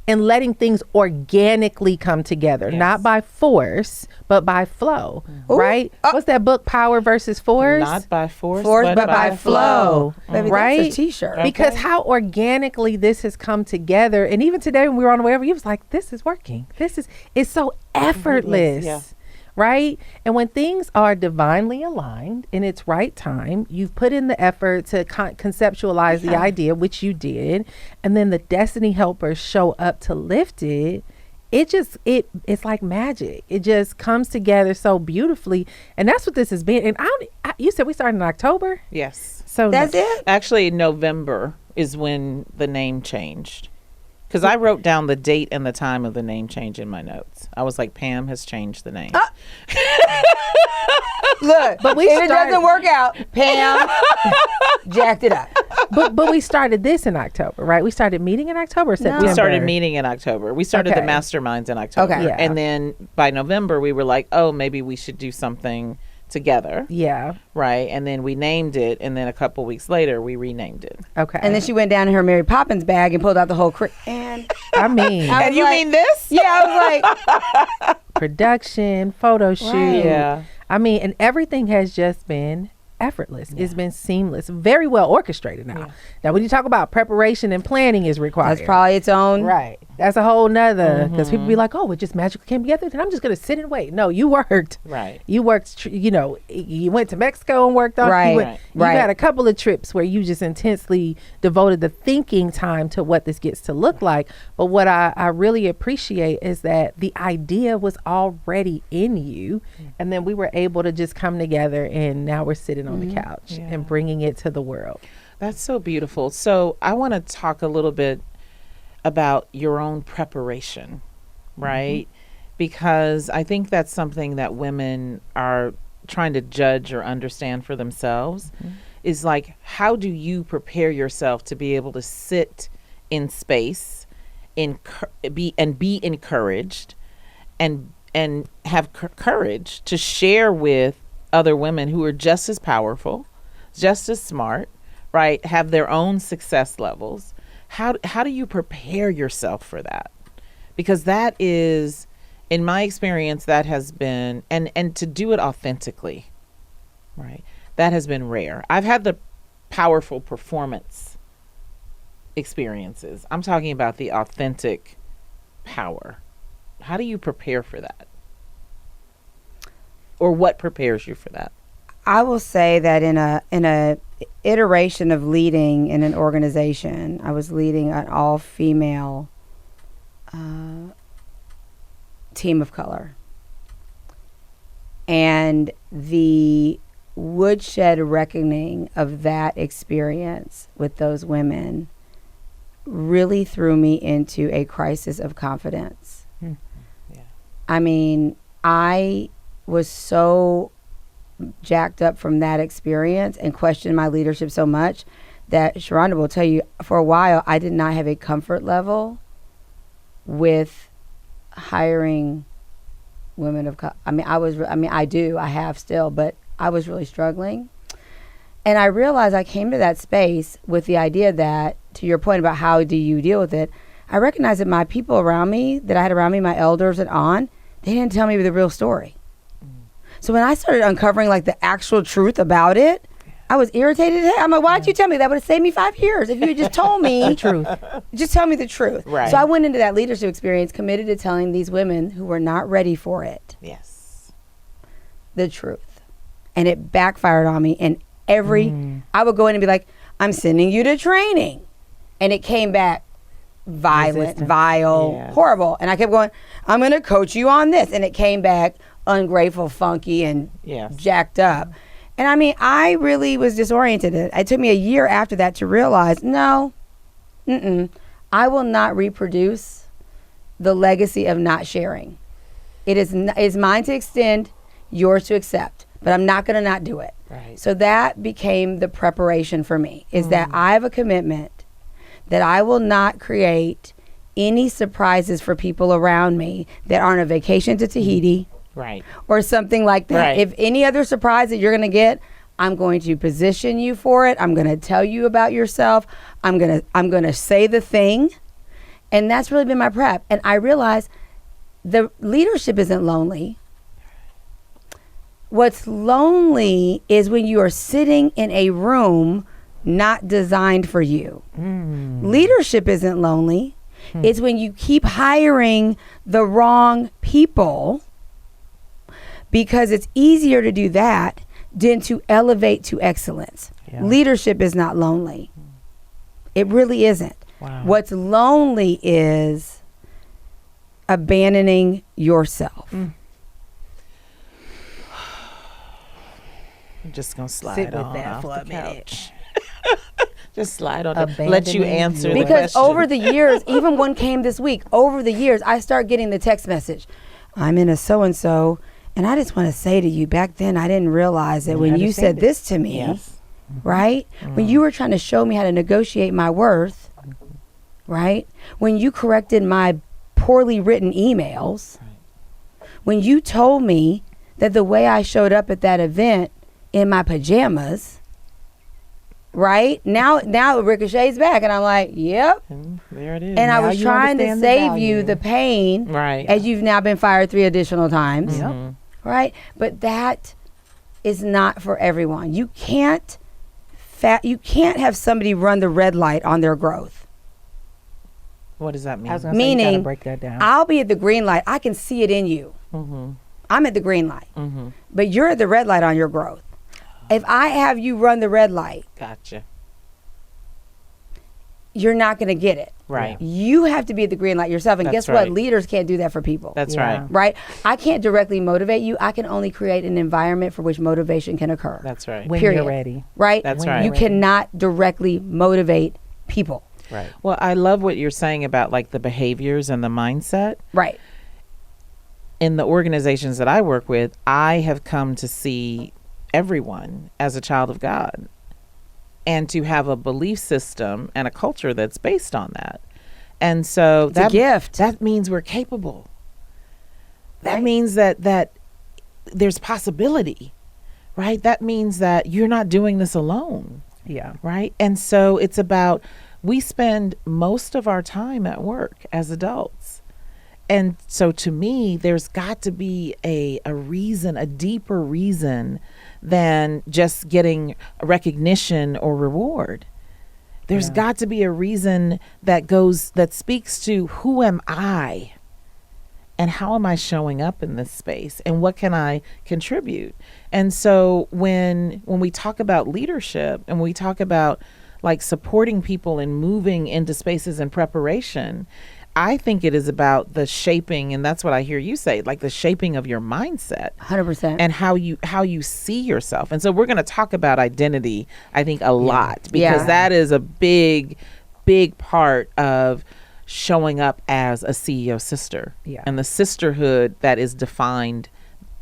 and letting things organically come together, Yes. not by force, but by flow, right? What's that book, Power versus Force? Not by force, Force, but by flow. flow. Baby, Right? that's a t-shirt. Because Okay. how organically this has come together, and even today when we were on the way over, you was like, "This is working. It's so effortless." Yeah. Right? And when things are divinely aligned in its right time, you've put in the effort to conceptualize the idea, which you did, and then the destiny helpers show up to lift it. It's like magic. It just comes together so beautifully, and that's what this has been. And you said we started in October, Yes. so That's it? Actually, November is when the name changed. Because I wrote down the date and the time of the name change in my notes. I was like, Pam has changed the name. Look, But we if it started- doesn't work out, Pam jacked it up. but we started this in October, right? We started meeting in October, or September. We started meeting in October. We started Okay. the masterminds in October. Okay. Yeah. And then by November, we were like, oh, maybe we should do something together. Yeah. Right. And then we named it. And then a couple weeks later, we renamed it. Okay. And then she went down in her Mary Poppins bag and pulled out the whole and I mean, I was And you like- mean this? yeah, I was like, production, photo shoot. Right. Yeah. I mean, and everything has just been effortless. It's been seamless, very well orchestrated now. Yeah. Now, when you talk about preparation and planning is required. that's probably its own. right. That's a whole nother, because people be like, oh, it just magically came together. Then I'm just going to sit and wait. No, you worked. Right. You worked, you went to Mexico and worked on Right, You right. had a couple of trips where you just intensely devoted the thinking time to what this gets to look like. But what I really appreciate is that the idea was already in you. And then we were able to just come together, and now we're sitting on the couch Yeah. and bringing it to the world. That's so beautiful. So I want to talk a little bit about your own preparation, right? Because I think that's something that women are trying to judge or understand for themselves is like, how do you prepare yourself to be able to sit in space, be encouraged and have courage to share with other women who are just as powerful, just as smart, right? Have their own success levels. How do you prepare yourself for that? Because that is, in my experience, that has been, and to do it authentically, right? That has been rare. I've had the powerful performance experiences. I'm talking about the authentic power. How do you prepare for that? Or what prepares you for that? I will say that in a iteration of leading in an organization, I was leading an all-female team of color. And the woodshed reckoning of that experience with those women really threw me into a crisis of confidence. Yeah. I mean, I was so jacked up from that experience and questioned my leadership so much that Sharonda will tell you, for a while, I did not have a comfort level with hiring women of color. I have still, but I was really struggling. And I realized I came to that space with the idea that, to your point about how do you deal with it, I recognized that my people around me, that I had around me, my elders and on, they didn't tell me the real story. So when I started uncovering like the actual truth about it, I was irritated. I'm like, why'd you tell me? That would have saved me 5 years if you had just told me The truth. Just tell me the truth. Right. So I went into that leadership experience committed to telling these women who were not ready for it Yes. the truth. And it backfired on me. And I would go in and be like, I'm sending you to training. And it came back violent, Resistant. vile, Yes. horrible. And I kept going, I'm going to coach you on this. And it came back ungrateful, funky, and Yes. jacked up. And I mean, I really was disoriented. It took me a year after that to realize, no, I will not reproduce the legacy of not sharing. It's mine to extend, yours to accept, but I'm not going to not do it. Right. So that became the preparation for me, is that I have a commitment that I will not create any surprises for people around me that aren't a vacation to Tahiti Right. or something like that. Right. If any other surprise that you're going to get, I'm going to position you for it. I'm going to tell you about yourself. I'm going to say the thing. And that's really been my prep. And I realize the leadership isn't lonely. What's lonely is when you are sitting in a room not designed for you. Leadership isn't lonely. It's when you keep hiring the wrong people, because it's easier to do that than to elevate to excellence. Yeah. Leadership is not lonely. It really isn't. Wow. What's lonely is abandoning yourself. I'm just gonna slide Sit with on that off for the a minute. couch. Just slide on it. Let you Abandoning answer the Because question. over the years, even one came this week, over the years, I start getting the text message. I'm in a so-and-so, and I just want to say to you, back then I didn't realize that when you said understand it. this to me, Yes. right? When you were trying to show me how to negotiate my worth, right? When you corrected my poorly written emails, when you told me that the way I showed up at that event in my pajamas, right? Now it ricochets back, and I'm like, yep. And there it is. And I Now was you trying to understand the save you value. the pain, Right. as you've now been fired 3 additional times, Yep. right? But that is not for everyone. You can't have somebody run the red light on their growth. What does that mean? I was gonna say, you gotta Meaning, break that down. I'll be at the green light. I can see it in you. I'm at the green light, but you're at the red light on your growth. If I have you run the red light, Gotcha. you're not going to get it. Right. You have to be at the green light yourself. And That's guess what? right. Leaders can't do that for people. That's Yeah. right. right? I can't directly motivate you. I can only create an environment for which motivation can occur. That's right. when period. you're ready. right? That's When right. You cannot directly motivate people. Right. Well, I love what you're saying about like the behaviors and the mindset. Right. In the organizations that I work with, I have come to see everyone as a child of God and to have a belief system and a culture that's based on that. And so It's a gift. That means we're capable. That Right. means that there's possibility, right? That means that you're not doing this alone, Yeah. right? And so it's about, we spend most of our time at work as adults. And so to me, there's got to be a reason, a deeper reason than just getting recognition or reward. There's got to be a reason that speaks to who am I and how am I showing up in this space and what can I contribute? And so when we talk about leadership and we talk about like supporting people and moving into spaces in preparation, I think it is about the shaping, and that's what I hear you say, like the shaping of your mindset 100%. and how you see yourself. And so we're going to talk about identity, I think, a lot, because Yeah. that is a big part of showing up as a CEO sister. Yeah. And the sisterhood that is defined,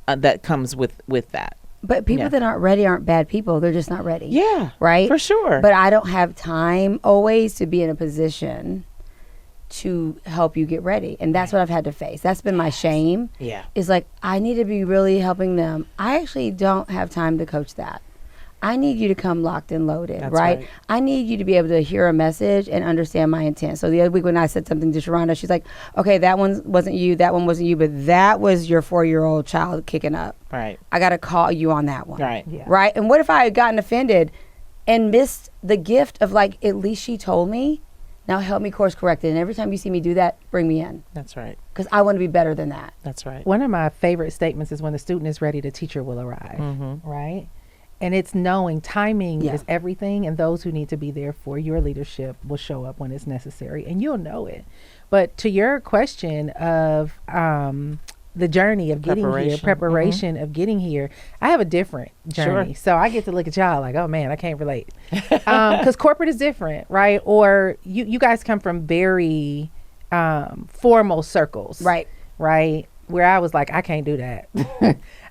that comes with that. But people Yeah. that aren't ready aren't bad people. They're just not ready. Yeah. Right? For sure. But I don't have time always to be in a position to help you get ready. And that's what I've had to face. That's been my shame. Yeah. Is like, I need to be really helping them. I actually don't have time to coach that. I need you to come locked and loaded, That's right? right. I need you to be able to hear a message and understand my intent. So the other week when I said something to Sharonda, she's like, okay, that one wasn't you, that one wasn't you, but that was your 4-year-old child kicking up. Right. I got to call you on that one. Right. Yeah. Right? And what if I had gotten offended and missed the gift of like, at least she told me, now help me course correct it. And every time you see me do that, bring me in. That's right. Because I want to be better than that. That's right. One of my favorite statements is when the student is ready, the teacher will arrive. Right? And it's knowing timing Yeah. is everything, and those who need to be there for your leadership will show up when it's necessary, and you'll know it. But to your question of the journey of getting here, preparation of getting here, I have a different journey. Sure. So I get to look at y'all like, oh man, I can't relate. Because corporate is different, right? Or you guys come from very formal circles. Right. Right? Where I was like, I can't do that.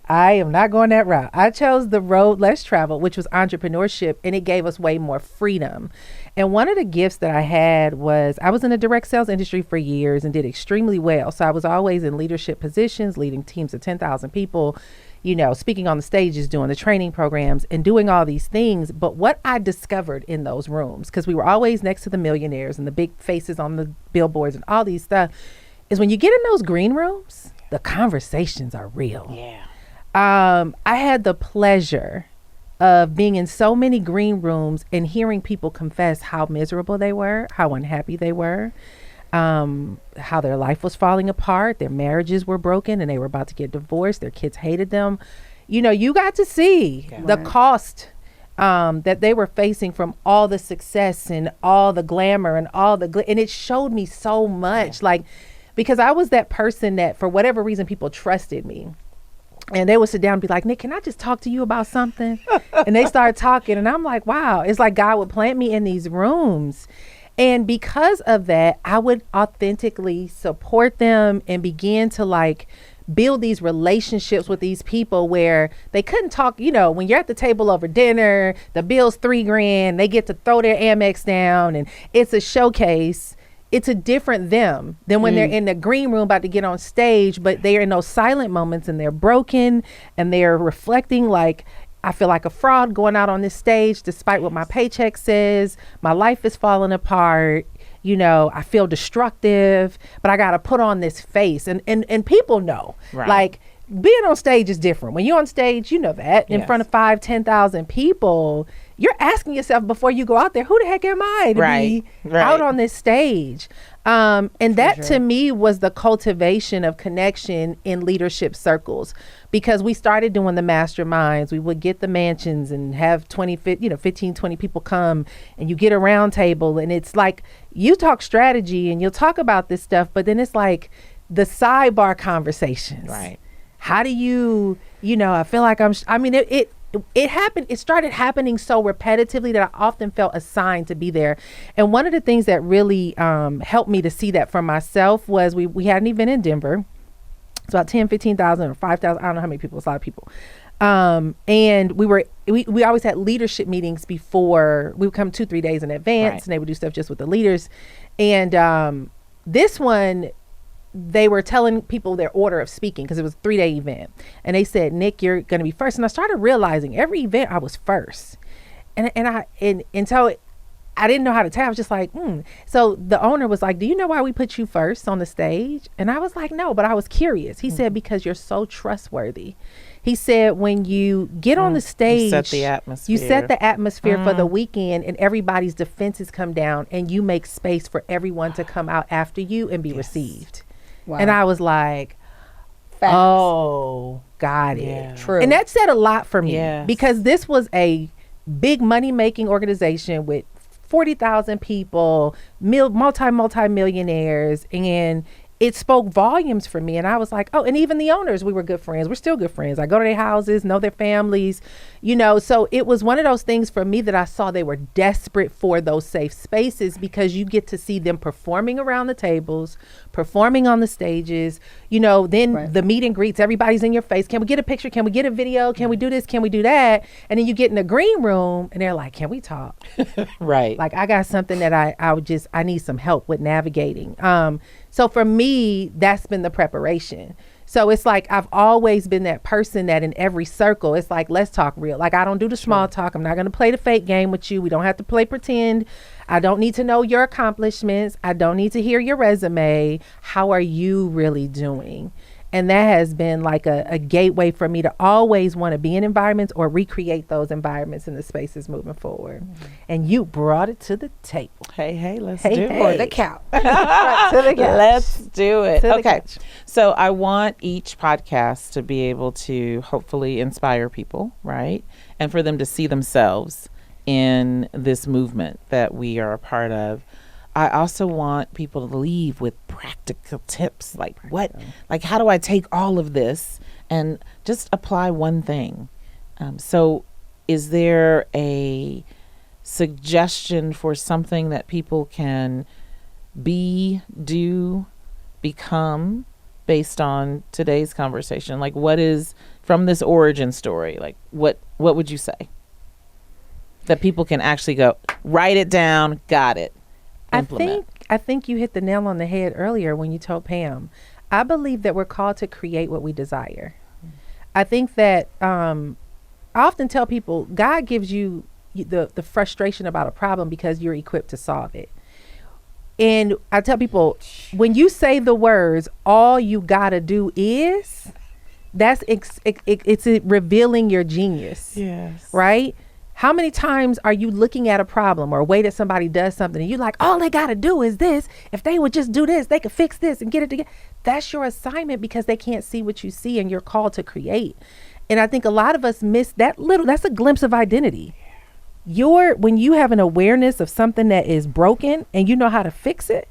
I am not going that route. I chose the road less traveled, which was entrepreneurship, and it gave us way more freedom. And one of the gifts that I had was I was in the direct sales industry for years and did extremely well. So I was always in leadership positions, leading teams of 10,000 people, speaking on the stages, doing the training programs and doing all these things. But what I discovered in those rooms, because we were always next to the millionaires and the big faces on the billboards and all these stuff, is when you get in those green rooms, the conversations are real. Yeah. I had the pleasure of being in so many green rooms and hearing people confess how miserable they were, how unhappy they were, how their life was falling apart, their marriages were broken and they were about to get divorced, their kids hated them. You got to see the cost that they were facing from all the success and all the glamour and all the and it showed me so much, because I was that person that for whatever reason people trusted me. And they would sit down and be like, Nick, can I just talk to you about something? And they start talking and I'm like, wow, it's like God would plant me in these rooms. And because of that, I would authentically support them and begin to build these relationships with these people where they couldn't talk. When you're at the table over dinner, the bill's $3,000, they get to throw their Amex down and it's a showcase. It's a different them than when they're in the green room about to get on stage, but they are in those silent moments and they're broken and they're reflecting I feel like a fraud going out on this stage despite what my paycheck says. My life is falling apart. I feel destructive, but I got to put on this face and people know. Right. Being on stage is different. When you're on stage, that in front of 5,000-10,000 people, you're asking yourself before you go out there, who the heck am I to be out on this stage? And that to me was the cultivation of connection in leadership circles, because we started doing the masterminds. We would get the mansions and have 15, 20 people come and you get a round table and it's like you talk strategy and you'll talk about this stuff, but then it's like the sidebar conversations. Right. How do you, I feel like it happened. It started happening so repetitively that I often felt assigned to be there. And one of the things that really helped me to see that for myself was we had an event in Denver. It's about 10, 15,000 or 5,000. I don't know how many people. It's a lot of people. And we always had leadership meetings before. We would come 2-3 days in advance and they would do stuff just with the leaders. And this one, they were telling people their order of speaking because it was a 3-day event. And they said, Nick, you're going to be first. And I started realizing every event I was first. And so I didn't know how to tell. I was just like, So the owner was like, do you know why we put you first on the stage? And I was like, no, but I was curious. He said, because you're so trustworthy. He said, when you get on the stage, you set the atmosphere for the weekend and everybody's defenses come down and you make space for everyone to come out after you and be received. Wow. And I was like, oh, got it. Yeah. True. And that said a lot for me because this was a big money making organization with 40,000 people, multi-millionaires, and it spoke volumes for me. And I was like, oh, and even the owners, we were good friends. We're still good friends. I go to their houses, know their families, so it was one of those things for me that I saw they were desperate for those safe spaces because you get to see them performing around the tables, performing on the stages, then the meet and greets, everybody's in your face. Can we get a picture? Can we get a video? Can we do this? Can we do that? And then you get in the green room and they're like, can we talk? Right. Like I got something that I need some help with navigating. So for me, that's been the preparation. So it's like I've always been that person that in every circle, it's like, let's talk real. Like I don't do the small talk. I'm not going to play the fake game with you. We don't have to play pretend. I don't need to know your accomplishments. I don't need to hear your resume. How are you really doing? And that has been like a gateway for me to always want to be in environments or recreate those environments in the spaces moving forward. Mm-hmm. And you brought it to the table. Hey, let's do it. For the couch. To the couch. Let's do it. Okay. Couch. So I want each podcast to be able to hopefully inspire people, right? And for them to see themselves in this movement that we are a part of. I also want people to leave with practical tips, like how do I take all of this and just apply one thing? So is there a suggestion for something that people can become based on today's conversation? Like what is from this origin story? Like what would you say? that people can actually go, write it down, got it, implement. I think you hit the nail on the head earlier when you told Pam. I believe that we're called to create what we desire. I think that I often tell people God gives you the frustration about a problem because you're equipped to solve it. And I tell people, when you say the words, all you gotta do is, it's revealing your genius. Yes. Right? How many times are you looking at a problem or a way that somebody does something and you're like, all they got to do is this. If they would just do this, they could fix this and get it together. That's your assignment because they can't see what you see and you're called to create. And I think a lot of us miss that's a glimpse of identity. When you have an awareness of something that is broken and you know how to fix it,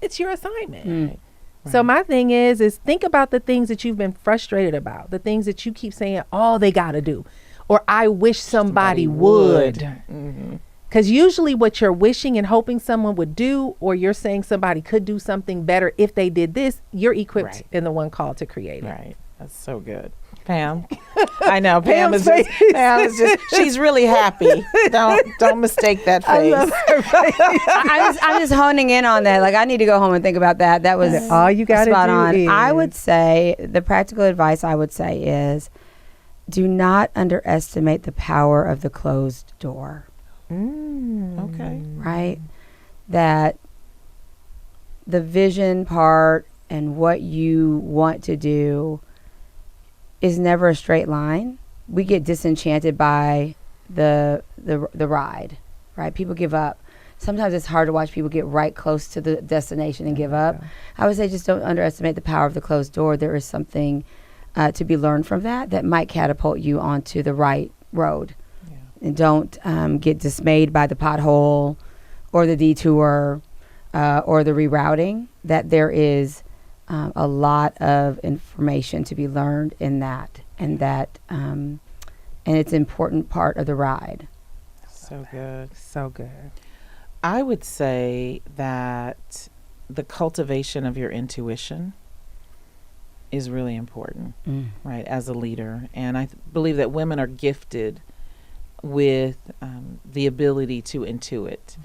it's your assignment. Right. So my thing is think about the things that you've been frustrated about, the things that you keep saying, all they got to do. Or I wish somebody would. Because usually what you're wishing and hoping someone would do, or you're saying somebody could do something better if they did this, you're equipped and the one called to create it. Right. That's so good. Pam. I know. Pam is just she's really happy. Don't mistake that face. I'm just honing in on that. Like, I need to go home and think about that. That was all you got to do. Spot on. Is. I would say the practical advice I would say is, do not underestimate the power of the closed door. Okay. Right? That the vision part and what you want to do is never a straight line. We get disenchanted by the ride, right? People give up. Sometimes it's hard to watch people get right close to the destination and give up. I would say just don't underestimate the power of the closed door. There is something to be learned from that might catapult you onto the right road. Yeah. And don't get dismayed by the pothole or the detour or the rerouting, that there is a lot of information to be learned in that, and it's an important part of the ride. So good. So good. I would say that the cultivation of your intuition is really important, right, as a leader. And I believe that women are gifted with the ability to intuit.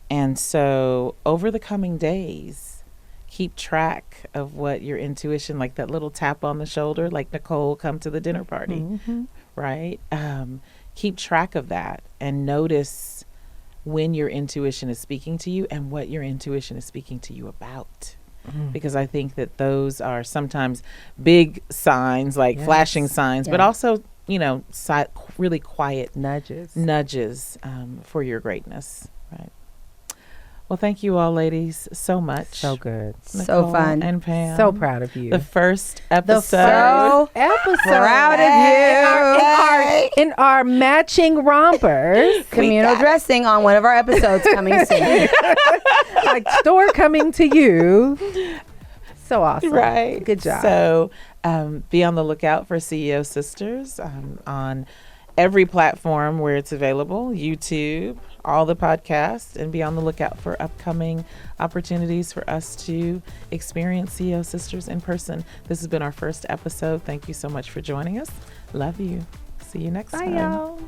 And so over the coming days, keep track of what your intuition, like that little tap on the shoulder, like Nicole, come to the dinner party, right? Keep track of that and notice when your intuition is speaking to you and what your intuition is speaking to you about. Because I think that those are sometimes big signs, like flashing signs, but also, really quiet nudges for your greatness, right? Well, thank you all, ladies, so much. So good. Nicole, so fun. And Pam. So proud of you. The first episode. Proud of you. In our matching rompers. Communal dressing on one of our episodes coming soon. Like store coming to you. So awesome. Right. Good job. So be on the lookout for CEO Sisters on every platform where it's available, YouTube, all the podcasts, and be on the lookout for upcoming opportunities for us to experience CEO Sisters in person. This has been our first episode. Thank you so much for joining us. Love you. See you next time. Bye, y'all.